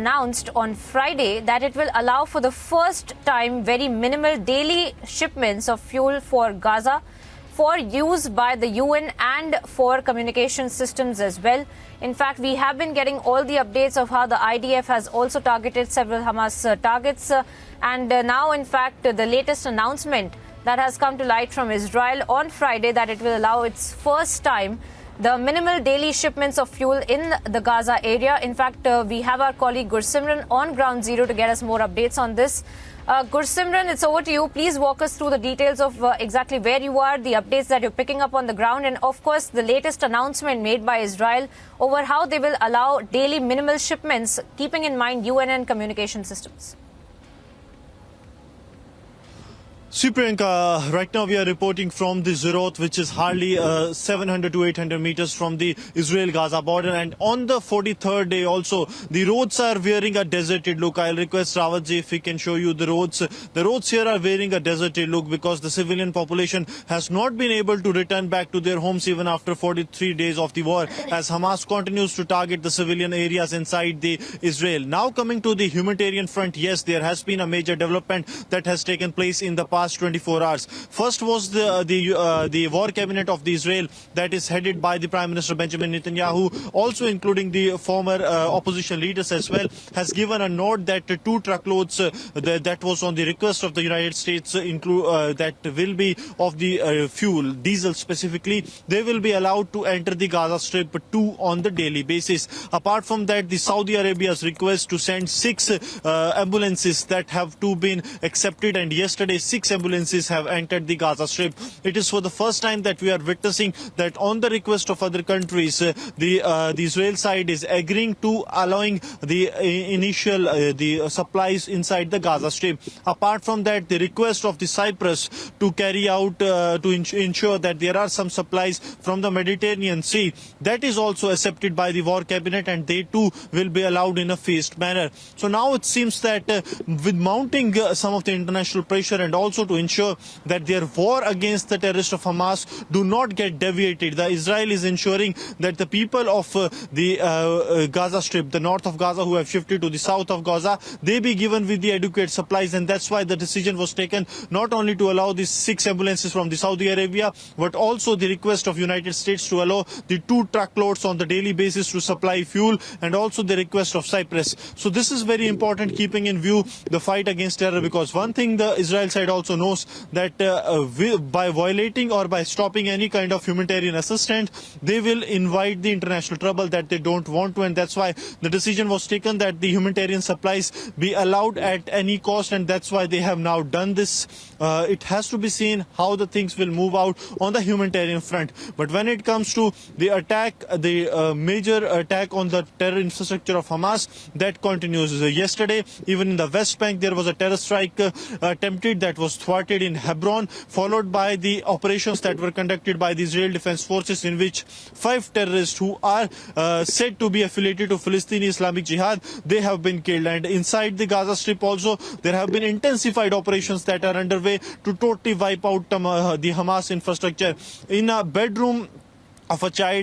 Announced on Friday that it will allow for the first time very minimal daily shipments of fuel for Gaza for use by the UN and for communication systems as well. In fact, we have been getting all the updates of how the IDF has also targeted several Hamas targets. Now, in fact, the latest announcement that has come to light from Israel on Friday that it will allow its first time the minimal daily shipments of fuel in the Gaza area. In fact, we have our colleague Gursimran on ground zero to get us more updates on this. Gursimran, it's over to you. Please walk us through the details of exactly where you are, the updates that you're picking up on the ground, and of course the latest announcement made by Israel over how they will allow daily minimal shipments, keeping in mind UN and communication systems. Priyanka, right now we are reporting from the Zerot, which is hardly 700 to 800 meters from the Israel-Gaza border. And on the 43rd day also, the roads are wearing a deserted look. I'll request Rawatji if he can show you the roads. The roads here are wearing a deserted look because the civilian population has not been able to return back to their homes even after 43 days of the war, as Hamas continues to target the civilian areas inside the Israel. Now coming to the humanitarian front, yes, there has been a major development that has taken place in the past 24 hours. First was the war cabinet of the Israel that is headed by the Prime Minister Benjamin Netanyahu, also including the former opposition leaders as well, has given a note that 2 truckloads that was on the request of the United States that will be of the fuel, diesel specifically, they will be allowed to enter the Gaza Strip 2 on the daily basis. Apart from that, the Saudi Arabia's request to send 6 ambulances that have to been accepted, and yesterday 6 ambulances have entered the Gaza Strip. It is for the first time that we are witnessing that on the request of other countries, the Israel side is agreeing to allowing the initial the supplies inside the Gaza Strip. Apart from that, the request of the Cyprus to carry out to ensure that there are some supplies from the Mediterranean Sea, that is also accepted by the war cabinet, and they too will be allowed in a phased manner. So now it seems that with mounting some of the international pressure and also to ensure that their war against the terrorists of Hamas do not get deviated, the Israel is ensuring that the people of the Gaza Strip, the north of Gaza, who have shifted to the south of Gaza, they be given with the adequate supplies. And that's why the decision was taken not only to allow these 6 ambulances from the Saudi Arabia, but also the request of United States to allow the 2 truckloads on the daily basis to supply fuel, and also the request of Cyprus. So this is very important, keeping in view the fight against terror, because one thing the Israel side also knows that by violating or by stopping any kind of humanitarian assistance, they will invite the international trouble that they don't want to, and that's why the decision was taken that the humanitarian supplies be allowed at any cost, and that's why they have now done this. It has to be seen how the things will move out on the humanitarian front. But when it comes to the attack, the major attack on the terror infrastructure of Hamas, that continues. Yesterday, even in the West Bank, there was a terror strike attempted that was thwarted in Hebron, followed by the operations that were conducted by the Israel Defense Forces, in which 5 terrorists who are said to be affiliated to Palestinian Islamic Jihad, they have been killed. And inside the Gaza Strip also, there have been intensified operations that are underway to totally wipe out the Hamas infrastructure. In a bedroom of a child